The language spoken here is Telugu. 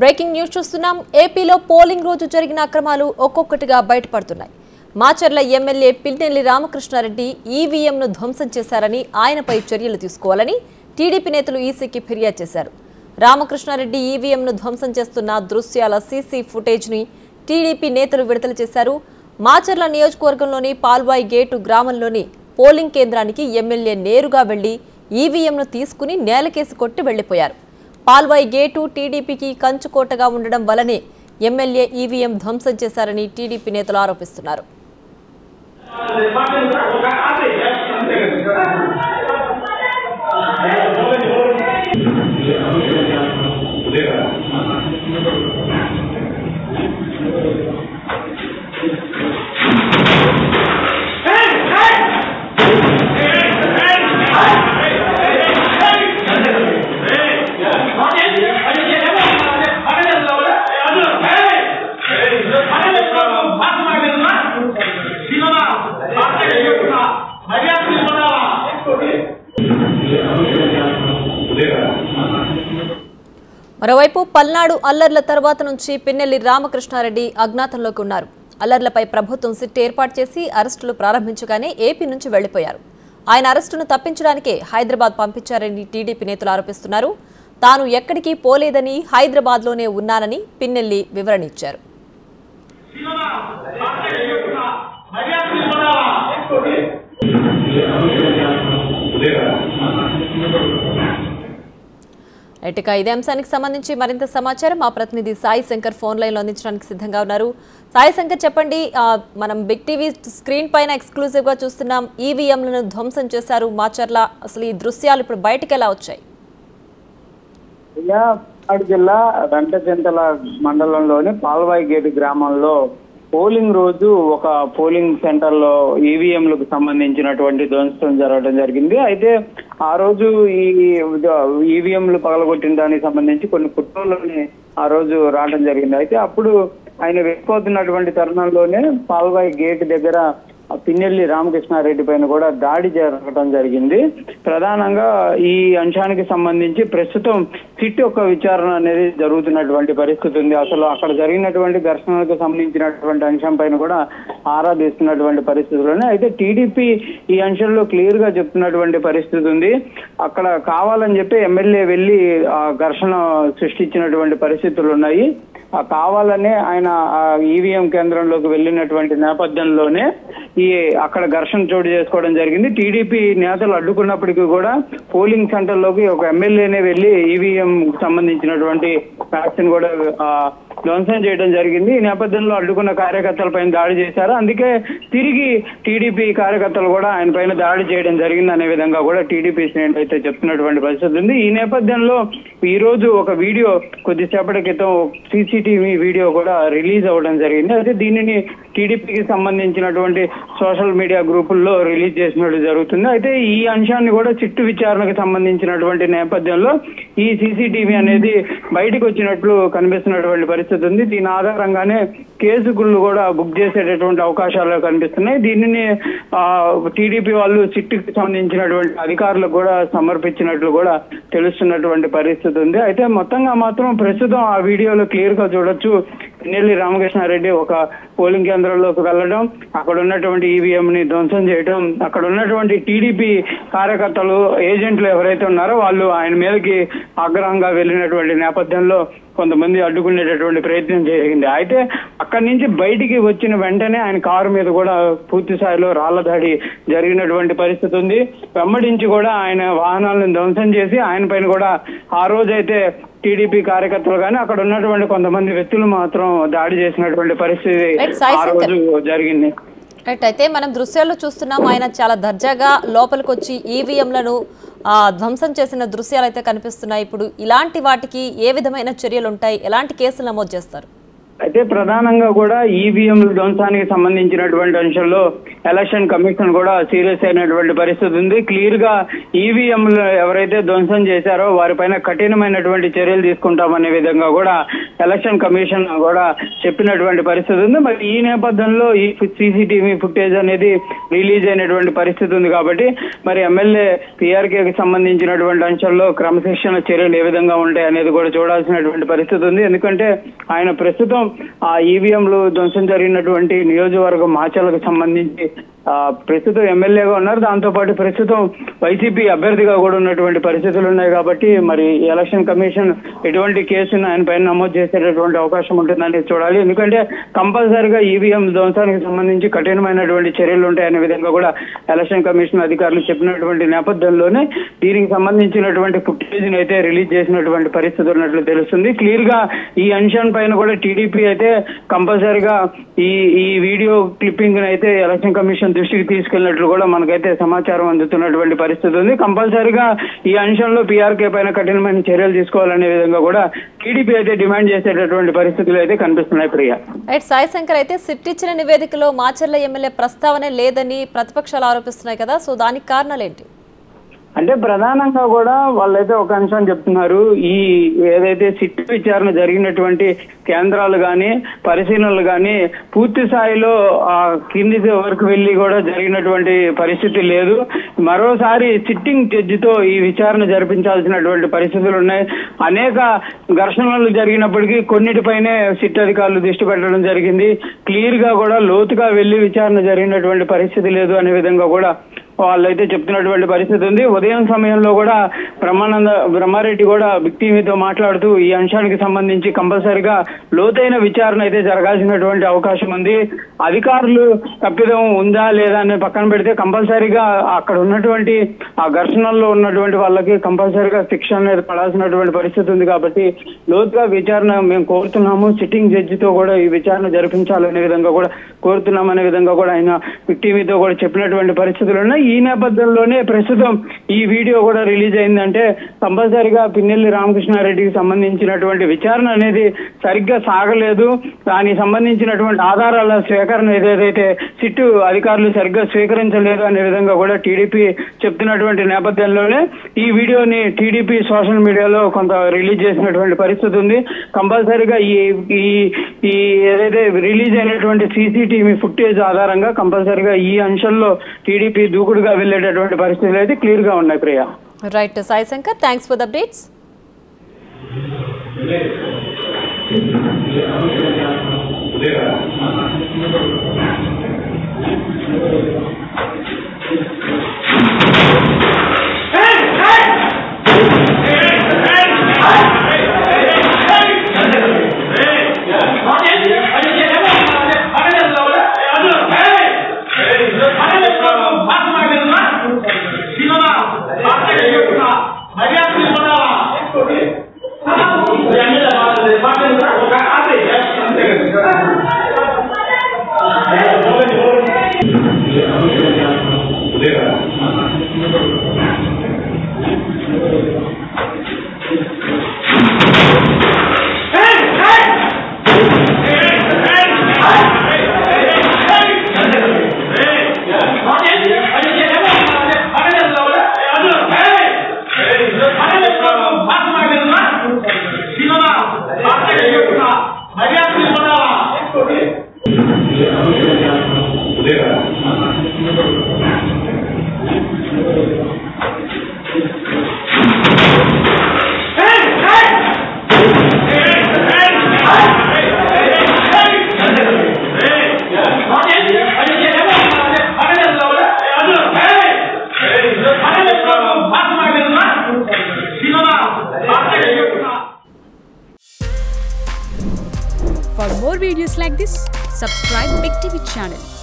బ్రేకింగ్ న్యూస్ చూస్తున్నాం. ఏపీలో పోలింగ్ రోజు జరిగిన అక్రమాలు ఒక్కొక్కటిగా బయటపడుతున్నాయి. మాచర్ల ఎమ్మెల్యే పిన్నెల్లి రామకృష్ణారెడ్డి ఈవీఎంను ధ్వంసం చేశారని, ఆయనపై చర్యలు తీసుకోవాలని టీడీపీ నేతలు ఈసీకి ఫిర్యాదు చేశారు. రామకృష్ణారెడ్డి ఈవీఎంను ధ్వంసం చేస్తున్న దృశ్యాల సీసీ ఫుటేజ్ని టీడీపీ నేతలు విడుదల చేశారు. మాచర్ల నియోజకవర్గంలోని పాల్వాయి గేటు గ్రామంలోని పోలింగ్ కేంద్రానికి ఎమ్మెల్యే నేరుగా వెళ్లి ఈవీఎంను తీసుకుని నేలకేసి కొట్టి వెళ్లిపోయారు. పాల్వాయి గేటు టీడీపీకి కంచుకోటగా ఉండడం వల్లనే ఎమ్మెల్యే ఈవీఎం ధ్వంసం చేశారని టీడీపీ నేతలు ఆరోపిస్తున్నారు. మరోవైపు పల్నాడు అల్లర్ల తర్వాత నుంచి పిన్నెల్లి రామకృష్ణారెడ్డి అజ్ఞాతంలోకి ఉన్నారు. అల్లర్లపై ప్రభుత్వం సిట్ ఏర్పాటు చేసి అరెస్టులు ప్రారంభించగానే ఏపీ నుంచి వెళ్లిపోయారు. ఆయన అరెస్టును తప్పించడానికే హైదరాబాద్ పంపించారని టీడీపీ నేతలు ఆరోపిస్తున్నారు. తాను ఎక్కడికి పోలేదని, హైదరాబాద్లోనే ఉన్నానని పిన్నెల్లి వివరణ ఇచ్చారు. ఇక ఇదే అంశానికి సంబంధించి మరింత సమాచారం మా ప్రతినిధి సాయి శంకర్ ఫోన్ లైన్ లో అందించడానికి సిద్ధంగా ఉన్నారు. సాయి శంకర్, చెప్పండి, మనం బిగ్ టీవీ స్క్రీన్ పైన ఎక్స్క్లూజివ్ గా చూస్తున్నాం, ఈవీఎంలను ధ్వంసం చేశారు మాచర్ల. అసలు ఈ దృశ్యాలు ఇప్పుడు బయటకు ఎలా వచ్చాయి? జిల్లా రంటచెంతల మండలంలోని పాల్వాయి గేటు గ్రామంలో పోలింగ్ రోజు ఒక పోలింగ్ సెంటర్ లో ఈవీఎంలకు సంబంధించినటువంటి ధ్వంసం జరగడం జరిగింది. అయితే ఆ రోజు ఈ ఈవీఎంలు పగలగొట్టిన దానికి సంబంధించి కొన్ని కుట్రలని ఆ రోజు రావడం జరిగింది. అయితే అప్పుడు ఆయన వెళ్ళిపోతున్నటువంటి తరుణంలోనే పాల్వాయి గేట్ దగ్గర పిన్నెల్లి రామకృష్ణారెడ్డి పైన కూడా దాడి జరగడం జరిగింది. ప్రధానంగా ఈ అంశానికి సంబంధించి ప్రస్తుతం సిట్ యొక్క విచారణ అనేది జరుగుతున్నటువంటి పరిస్థితి ఉంది. అసలు అక్కడ జరిగినటువంటి ఘర్షణలకు సంబంధించినటువంటి అంశం పైన కూడా ఆరా తీస్తున్నటువంటి పరిస్థితుల్లోనే అయితే టీడీపీ ఈ అంశంలో క్లియర్ గా చెప్తున్నటువంటి పరిస్థితి ఉంది. అక్కడ కావాలని చెప్పి ఎమ్మెల్యే వెళ్లి ఘర్షణ సృష్టించినటువంటి పరిస్థితులు ఉన్నాయి. కావాలనే ఆయన ఈవీఎం కేంద్రంలోకి వెళ్ళినటువంటి నేపథ్యంలోనే అక్కడ ఘర్షణ చోటు చేసుకోవడం జరిగింది. టీడీపీ నేతలు అడ్డుకున్నప్పటికీ కూడా పోలింగ్ సెంటర్ లోకి ఒక ఎమ్మెల్యేనే వెళ్లి ఈవీఎం సంబంధించినటువంటి వ్యాక్సిన్ కూడా ధ్వంసం చేయడం జరిగింది. ఈ నేపథ్యంలో అడ్డుకున్న కార్యకర్తలపైన దాడి చేశారు. అందుకే తిరిగి టీడీపీ కార్యకర్తలు కూడా ఆయన పైన దాడి చేయడం జరిగింది అనే విధంగా కూడా టీడీపీ శ్రేణులు అయితే చెప్తున్నటువంటి పరిస్థితి ఉంది. ఈ నేపథ్యంలో ఈ రోజు ఒక వీడియో కొద్దిసేపటి క్రితం సీసీటీవీ వీడియో కూడా రిలీజ్ అవ్వడం జరిగింది. అయితే దీనిని టీడీపీకి సంబంధించినటువంటి సోషల్ మీడియా గ్రూపుల్లో రిలీజ్ చేసినట్టు జరుగుతుంది. అయితే ఈ అంశాన్ని కూడా చిట్టు విచారణకు సంబంధించినటువంటి నేపథ్యంలో ఈ సీసీటీవీ అనేది బయటకు వచ్చినట్లు కనిపిస్తున్నటువంటి పరిస్థితి ఉంది. దీని ఆధారంగానే కేసులు కూడా బుక్ చేసేటటువంటి అవకాశాలు కనిపిస్తున్నాయి. దీనిని టీడీపీ వాళ్ళు సిట్కి సంబంధించినటువంటి అధికారులకు కూడా సమర్పించినట్లు కూడా తెలుస్తున్నటువంటి పరిస్థితి ఉంది. అయితే మొత్తంగా మాత్రం ప్రస్తుతం ఆ వీడియోలో క్లియర్ గా చూడొచ్చు, పిన్నెల్లి రామకృష్ణారెడ్డి ఒక పోలింగ్ కేంద్రంలోకి వెళ్ళడం, అక్కడ ఉన్నటువంటి ఈవీఎం ని ధ్వంసం చేయడం, అక్కడ ఉన్నటువంటి టీడీపీ కార్యకర్తలు, ఏజెంట్లు ఎవరైతే ఉన్నారో వాళ్ళు ఆయన మీదకి ఆగ్రహంగా వెళ్ళినటువంటి నేపథ్యంలో కొంతమంది అడ్డుకునేటటువంటి ప్రయత్నం జరిగింది. అయితే అక్కడి నుంచి బయటికి వచ్చిన వెంటనే ఆయన కారు మీద కూడా పూర్తి స్థాయిలో రాళ్ల దాడి జరిగినటువంటి పరిస్థితి ఉంది. వెంబడించి కూడా ఆయన వాహనాలను ధ్వంసం చేసి ఆయన పైన కూడా ఆ రోజైతే టీడీపీ కార్యకర్తలు కానీ అక్కడ ఉన్నటువంటి కొంతమంది వ్యక్తులు మాత్రం దాడి చేసినటువంటి పరిస్థితి ఆ రోజు జరిగింది. అయితే మనం దృశ్యాల్లో చూస్తున్నాం, ఆయన చాలా దర్జాగా లోపలికి వచ్చి ఈవీఎంలను ధ్వంసం చేసిన దృశ్యాలు అయితే కనిపిస్తున్నాయి. ఇప్పుడు ఇలాంటి వాటికి ఏ విధమైన చర్యలు ఉంటాయి, ఎలాంటి కేసులు నమోదు చేస్తారు? అయితే ప్రధానంగా కూడా ఈవీఎం ధ్వంసానికి సంబంధించినటువంటి అంశంలో ఎలక్షన్ కమిషన్ కూడా సీరియస్ అయినటువంటి పరిస్థితి ఉంది. క్లియర్ గా ఈవీఎంలు ఎవరైతే ధ్వంసం చేశారో వారిపైన కఠినమైనటువంటి చర్యలు తీసుకుంటామనే విధంగా కూడా ఎలక్షన్ కమిషన్ కూడా చెప్పినటువంటి పరిస్థితి ఉంది. మరి ఈ నేపథ్యంలో ఈ సీసీటీవీ ఫుటేజ్ అనేది రిలీజ్ అయినటువంటి పరిస్థితి ఉంది కాబట్టి మరి ఎమ్మెల్యే పీఆర్కేకి సంబంధించినటువంటి అంశాల్లో క్రమశిక్షణ చర్యలు ఏ విధంగా ఉంటాయి అనేది కూడా చూడాల్సినటువంటి పరిస్థితి ఉంది. ఎందుకంటే ఆయన ప్రస్తుతం ఆ ఈవీఎంలు ధ్వంసం జరిగినటువంటి నియోజకవర్గం మాచర్లకు సంబంధించి ప్రస్తుతం ఎమ్మెల్యేగా ఉన్నారు. దాంతో పాటు ప్రస్తుతం వైసీపీ అభ్యర్థిగా కూడా ఉన్నటువంటి పరిస్థితులు ఉన్నాయి కాబట్టి మరి ఎలక్షన్ కమిషన్ ఎటువంటి కేసును ఆయన పైన నమోదు చేసేటటువంటి అవకాశం ఉంటుందని చూడాలి. ఎందుకంటే కంపల్సరిగా ఈవీఎం ధ్వంసానికి సంబంధించి కఠినమైనటువంటి చర్యలు ఉంటాయనే విధంగా కూడా ఎలక్షన్ కమిషన్ అధికారులు చెప్పినటువంటి నేపథ్యంలోనే దీనికి సంబంధించినటువంటి ఫుటేజ్ అయితే రిలీజ్ చేసినటువంటి పరిస్థితి ఉన్నట్లు తెలుస్తుంది. క్లియర్ గా ఈ అంశం పైన కూడా టీడీపీ అయితే కంపల్సరిగా ఈ వీడియో క్లిప్పింగ్ అయితే ఎలక్షన్ కమిషన్ దృష్టికి తీసుకెళ్లినట్లు కూడా మనకైతే సమాచారం అందుతున్నటువంటి పరిస్థితి ఉంది. కంపల్సరిగా ఈ అంశంలో పీఆర్కే పైన కఠినమైన చర్యలు తీసుకోవాలనే విధంగా కూడా టీడీపీ అయితే డిమాండ్ చేసేటటువంటి పరిస్థితులు అయితే కనిపిస్తున్నాయి. ప్రియా, సాయి శంకర్ అయితే సిట్ ఇచ్చిన నివేదికలో మాచర్ల ఎమ్మెల్యే ప్రస్తావనే లేదని ప్రతిపక్షాలు ఆరోపిస్తున్నాయి కదా, సో దానికి కారణాలు ఏంటి? అంటే ప్రధానంగా కూడా వాళ్ళైతే ఒక అంశం చెప్తున్నారు. ఈ ఏదైతే సిట్ విచారణ జరిగినటువంటి కేంద్రాలు కానీ పరిశీలనలు కానీ పూర్తి స్థాయిలో కింది వరకు వెళ్ళి కూడా జరిగినటువంటి పరిస్థితి లేదు. మరోసారి సిట్టింగ్ జడ్జితో ఈ విచారణ జరిపించాల్సినటువంటి పరిస్థితులు ఉన్నాయి. అనేక ఘర్షణలు జరిగినప్పటికీ కొన్నిటిపైనే సిట్ అధికారులు దృష్టి పెట్టడం జరిగింది. క్లియర్ గా కూడా లోతుగా వెళ్లి విచారణ జరిగినటువంటి పరిస్థితి లేదు అనే విధంగా కూడా వాళ్ళైతే చెప్తున్నటువంటి పరిస్థితి ఉంది. ఉదయం సమయంలో కూడా బ్రహ్మారెడ్డి కూడా బిగ్ టీవీతో మాట్లాడుతూ ఈ అంశానికి సంబంధించి కంపల్సరిగా లోతైన విచారణ అయితే జరగాల్సినటువంటి అవకాశం ఉంది. అధికారులు తప్పిదం ఉందా లేదా అని పక్కన పెడితే కంపల్సరిగా అక్కడ ఉన్నటువంటి ఆ ఘర్షణల్లో ఉన్నటువంటి వాళ్ళకి కంపల్సరిగా శిక్ష అనేది పడాల్సినటువంటి పరిస్థితి ఉంది. కాబట్టి లోతుగా విచారణ మేము కోరుతున్నాము. సిట్టింగ్ జడ్జితో కూడా ఈ విచారణ జరిపించాలనే విధంగా కూడా కోరుతున్నామనే విధంగా కూడా ఆయన బిగ్ టీవీతో కూడా చెప్పినటువంటి పరిస్థితులు ఉన్నాయి. ఈ నేపథ్యంలోనే ప్రస్తుతం ఈ వీడియో కూడా రిలీజ్ అయిందంటే కంపల్సరిగా పిన్నెల్లి రామకృష్ణారెడ్డికి సంబంధించినటువంటి విచారణ అనేది సరిగ్గా సాగలేదు. దానికి సంబంధించినటువంటి ఆధారాల స్వీకరణ ఏదైతే సిట్టు అధికారులు సరిగ్గా స్వీకరించలేదు అనే విధంగా కూడా టీడీపీ చెప్తున్నటువంటి నేపథ్యంలోనే ఈ వీడియోని టీడీపీ సోషల్ మీడియాలో కొంత రిలీజ్ చేసినటువంటి పరిస్థితి ఉంది. కంపల్సరిగా ఈ ఏదైతే రిలీజ్ అయినటువంటి సీసీటీవీ ఫుటేజ్ ఆధారంగా కంపల్సరిగా ఈ అంశంలో టీడీపీ దూకుడుగా వెళ్ళేటటువంటి పరిస్థితులు అయితే క్లియర్ గా ఉన్నాయి. Priya, right Sai Shankar, thanks for the updates. For more videos like this, subscribe Big TV channel.